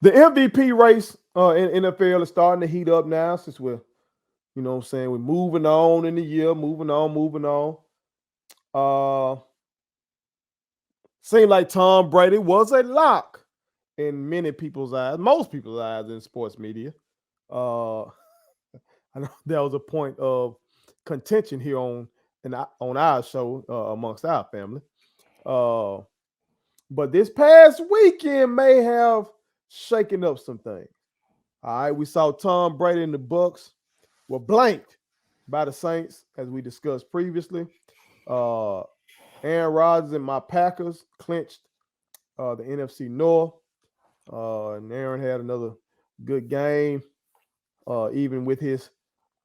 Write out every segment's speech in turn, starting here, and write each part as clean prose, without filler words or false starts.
The MVP race in NFL is starting to heat up now since we're, what I'm saying, we're moving on in the year, moving on, moving on. Uh, Seemed like Tom Brady was a lock in many people's eyes, most people's eyes in sports media. Uh, I know there was a point of contention here on our show amongst our family. Uh, but this past weekend may have shaken up some things. All right, we saw Tom Brady and the Bucks were blanked by the Saints, as we discussed previously. Uh, Aaron Rodgers and my Packers clinched the NFC North. And Aaron had another good game, even with his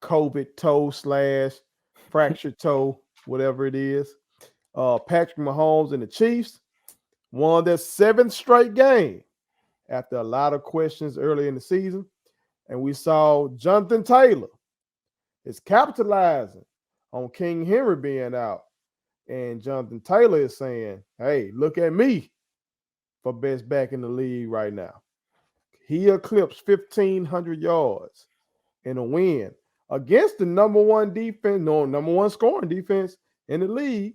COVID toe slash fractured toe, whatever it is. Patrick Mahomes and the Chiefs won their seventh straight game after a lot of questions early in the season. And we saw Jonathan Taylor is capitalizing on King Henry being out. And Jonathan Taylor is saying, hey, look at me for best back in the league right now. He eclipsed 1,500 yards in a win against the number one defense, no, number one scoring defense in the league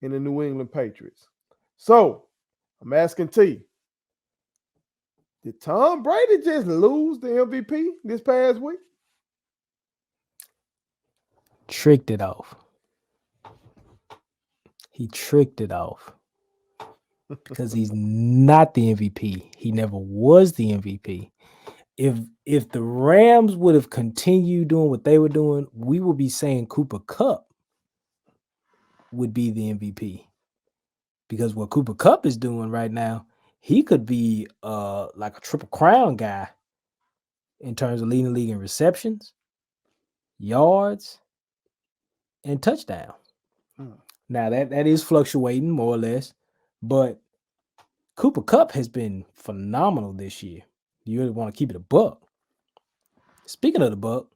in the New England Patriots. So I'm asking T, did Tom Brady just lose the MVP this past week? Tricked it off. He tricked it off because he's not the MVP. He never was the MVP. If the Rams would have continued doing what they were doing, we would be saying Cooper Kupp would be the MVP. Because what Cooper Kupp is doing right now, he could be like a triple crown guy in terms of leading the league in receptions, yards, and touchdowns. Now that is fluctuating more or less, but Cooper Kupp has been phenomenal this year. You really want to keep it a buck. Speaking of the buck,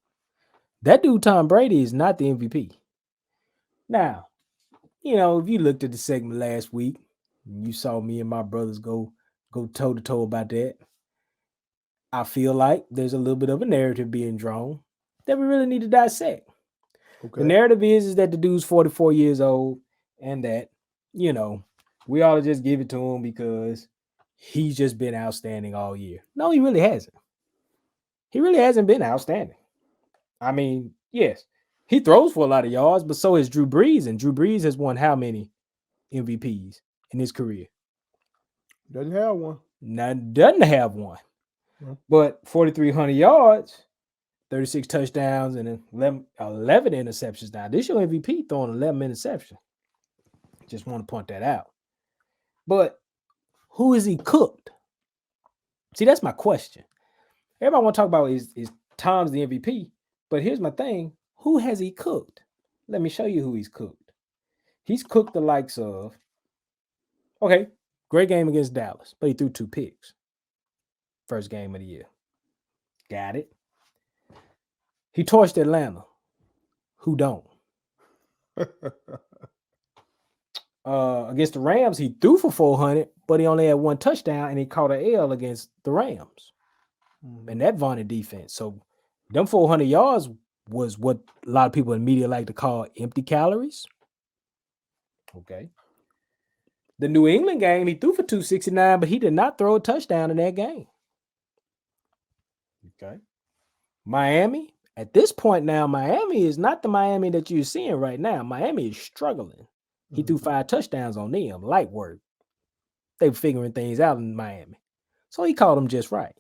that dude Tom Brady is not the MVP. Now, if you looked at the segment last week, you saw me and my brothers go toe to toe about that. I feel like there's a little bit of a narrative being drawn that we really need to dissect. Okay. The narrative is that the dude's 44 years old and that, we ought to just give it to him because he's just been outstanding all year. No, he really hasn't. He really hasn't been outstanding. I mean, yes, he throws for a lot of yards, but so has Drew Brees. And Drew Brees has won how many MVPs in his career? Doesn't have one. Doesn't have one. But 4,300 yards, 36 touchdowns, and 11 interceptions. Now, this your MVP throwing 11 interceptions. Just want to point that out. But who is he cooked? See, that's my question. Everybody want to talk about is Tom's the MVP, but here's my thing. Who has he cooked? Let me show you who he's cooked. He's cooked the likes of, okay, great game against Dallas, but he threw 2 picks. First game of the year. Got it. He torched Atlanta. Who don't? Against the Rams, he threw for 400, but he only had 1 touchdown, and he caught an L against the Rams. And that vaunted defense. So them 400 yards was what a lot of people in media like to call empty calories. Okay. The New England game, he threw for 269, but he did not throw a touchdown in that game. Okay. Miami, at this point now, Miami is not the Miami that you're seeing right now. Miami is struggling. He threw 5 touchdowns on them, light work. They were figuring things out in Miami. So he called them just right.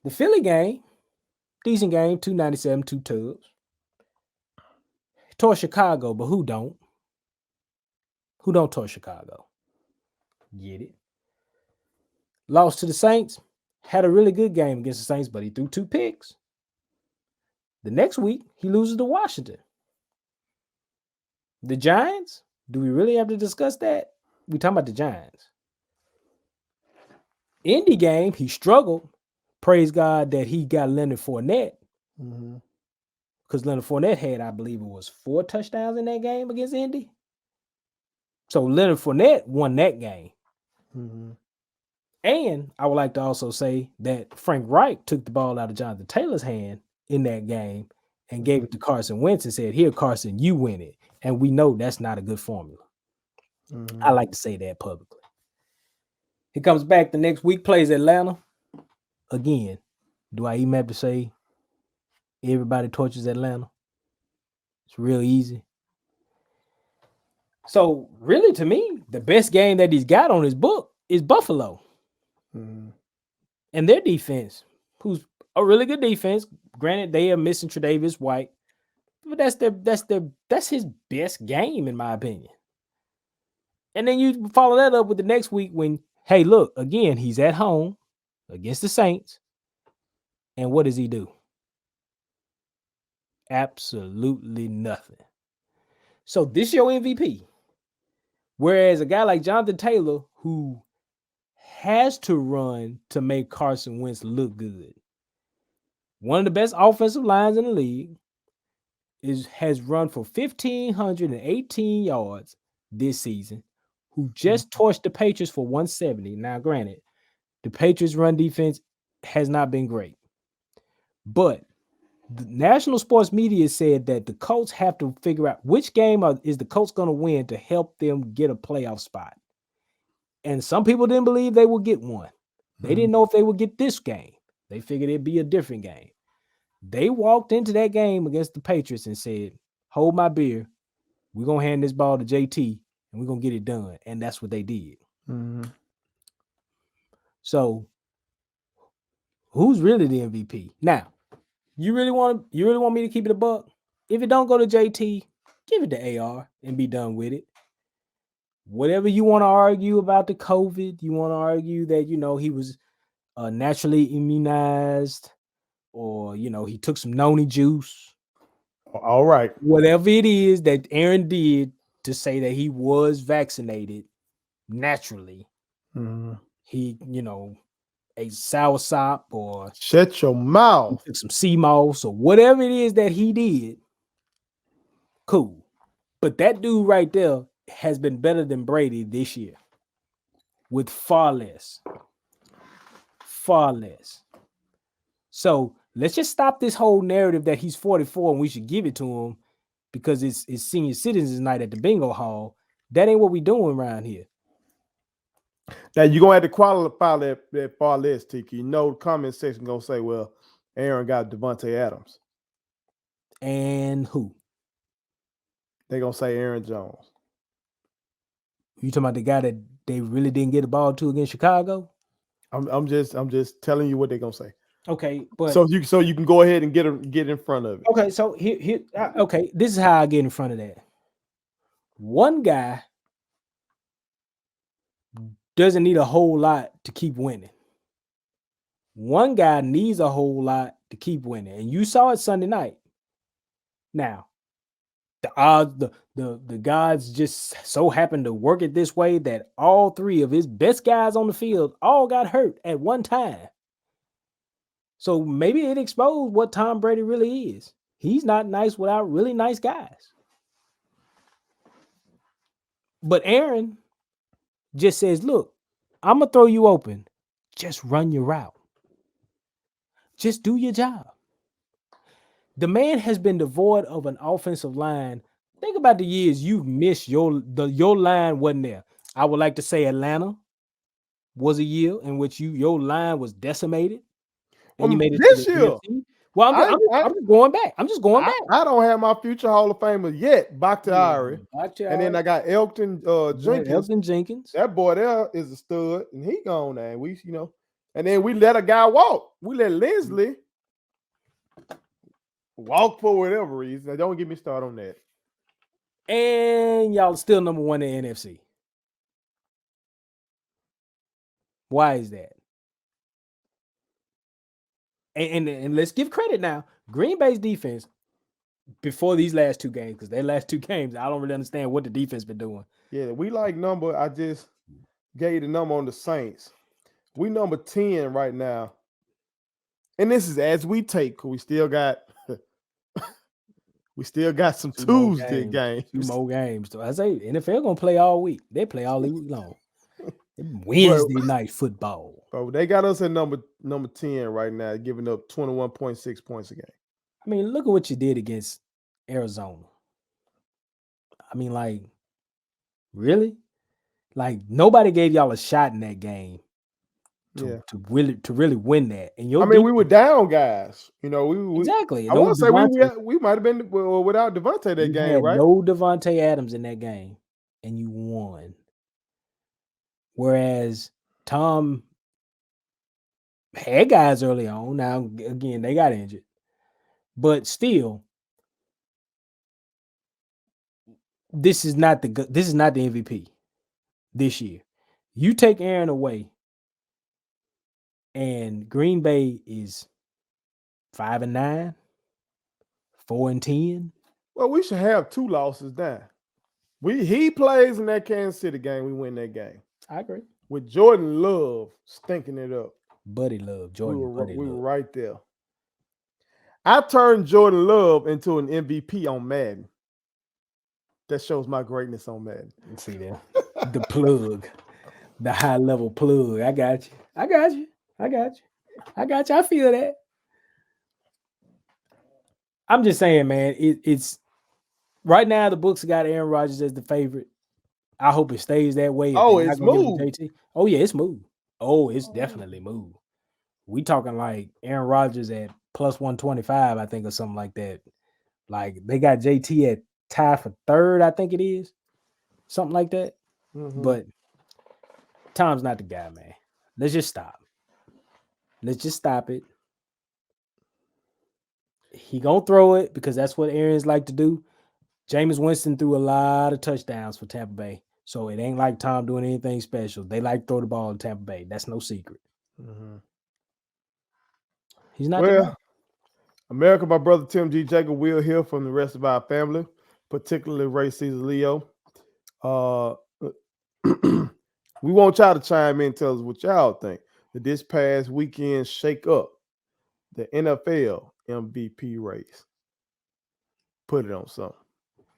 The Philly game, decent game, 297, 2 tubs. Tore Chicago, but who don't? Who don't tore Chicago? Get it? Lost to the Saints, had a really good game against the Saints, but he threw 2 picks. The next week, he loses to Washington. The Giants, do we really have to discuss that? We talking about the Giants. Indy game, he struggled. Praise God that he got Leonard Fournette. Because Leonard Fournette had, I believe it was 4 touchdowns in that game against Indy. So Leonard Fournette won that game. And I would like to also say that Frank Reich took the ball out of Jonathan Taylor's hand in that game and gave Mhm. it to Carson Wentz and said, "Here, Carson, you win it." And we know that's not a good formula. I Mhm. like to say that publicly. He comes back the next week, plays Atlanta. Again, do I even have to say everybody torches Atlanta? It's real easy. So, really, to me, the best game that he's got on his book is Buffalo Mhm. and their defense, who's a really good defense. Granted, they are missing Tre'Davious White, but that's his best game, in my opinion. And then you follow that up with the next week when, hey, look, again, he's at home against the Saints. And what does he do? Absolutely nothing. So this your MVP. Whereas a guy like Jonathan Taylor, who has to run to make Carson Wentz look good, one of the best offensive lines in the league, has run for 1,518 yards this season, who just torched the Patriots for 170. Now, granted, the Patriots' run defense has not been great, but the national sports media said that the Colts have to figure out which game is the Colts going to win to help them get a playoff spot. And some people didn't believe they would get one. They didn't know if they would get this game. They figured it'd be a different game. They walked into that game against the Patriots and said, "Hold my beer. We're going to hand this ball to JT and we're going to get it done." And that's what they did. Mhm. So, who's really the MVP? Now, you really want me to keep it a buck? If it don't go to JT, give it to AR and be done with it. Whatever you want to argue about the COVID, you want to argue that, he was naturally immunized, or, he took some noni juice, All right. whatever it is that Aaron did to say that he was vaccinated naturally. Mhm. He, ate soursop, or Shut your he mouth. took some sea moss, or whatever it is that he did. Cool. But that dude right there has been better than Brady this year with far less. Far less. So let's just stop this whole narrative that he's 44 and we should give it to him because it's senior citizens night at the bingo hall. That ain't what we doing around here. Now you're gonna have to qualify that far less, Tiki. You know the comment section gonna say, well, Aaron got Devontae Adams. And who? They gonna say Aaron Jones. You talking about the guy that they really didn't get the ball to against Chicago? I'm just telling you what they're gonna say. Okay, but So you can go ahead and get in front of it. okay, so okay, this is how I get in front of that. One guy doesn't need a whole lot to keep winning. One guy needs a whole lot to keep winning, and you saw it Sunday night. Now, the odds, the gods just so happened to work it this way that all three of his best guys on the field all got hurt at one time. So maybe it exposed what Tom Brady really is. He's not nice without really nice guys. But Aaron just says, "Look, I'm gonna throw you open. Just run your route. Just do your job." The man has been devoid of an offensive line. Think about the years you've missed your line wasn't there. I would like to say Atlanta was a year in which your line was decimated and you made it to the This year, NFC. Well, I I'm just going back. I'm just going back. I don't have my future Hall of Famer yet, Bakhtiari. And then I got Elton Jenkins. Elton Jenkins. That boy there is a stud, and he gone now. We, and then we let a guy walk. We let Leslie walk for whatever reason. Now, don't get me started on that. And y'all still number one in the NFC. Why is that? And let's give credit now. Green Bay's defense before these last two games, because their last two games, I don't really understand what the defense been doing. Yeah, we like number. I just gave the number on the Saints. We number 10 right now. And this is as we take, because we still got some Tuesday games. 2 more games. So I say NFL gonna play all week. They play all week long. Wednesday night football. Bro, they got us at number 10 right now, giving up 21.6 points a game. I mean, look at what you did against Arizona. I mean, like, really? Like, nobody gave y'all a shot in that game to really win that. And we were down, guys. Exactly. I want to say we might have been without Devontae that game, had right? no Devontae Adams in that game, and you won. Whereas Tom had guys early on. Now, again, they got injured. But still, this is not the MVP this year. You take Aaron away, and Green Bay is 5-9, 4-10. Well, we should have 2 losses now. He plays in that Kansas City game, we win that game. I agree. With Jordan Love stinking it up. Buddy Love, Jordan. We were right there. I turned Jordan Love into an MVP on Madden. That shows my greatness on Madden. Let's see there. The plug. The high level plug. I got you. I feel that. I'm just saying, man, it's right now the books got Aaron Rodgers as the favorite. I hope it stays that way. It's moved. Oh, yeah, it's moved. Oh, it's definitely moved. We talking like Aaron Rodgers at plus 125, I think, or something like that. Like they got JT at tie for third, I think it is. Something like that. Mm-hmm. But Tom's not the guy, man. Let's just stop. Let's just stop it. He gonna throw it because that's what Aaron's like to do. Jameis Winston threw a lot of touchdowns for Tampa Bay. So it ain't like Tom doing anything special. They like to throw the ball in Tampa Bay. That's no secret. Mm-hmm. He's not the guy. America, my brother Tim G. Jacob will hear from the rest of our family, particularly Ray Caesar Leo. We want y'all to chime in and tell us what y'all think. Did this past weekend shake up the NFL MVP race? Put it on something.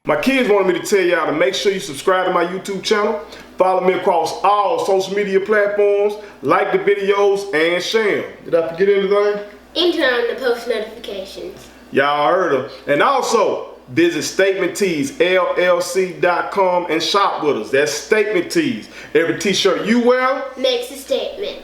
My kids wanted me to tell y'all to make sure you subscribe to my YouTube channel, follow me across all social media platforms, like the videos, and share them. Did I forget anything? And turn on the post notifications. Y'all heard them. And also, visit StatementTeesLLC.com and shop with us. That's Statement Tees. Every t-shirt you wear makes a statement.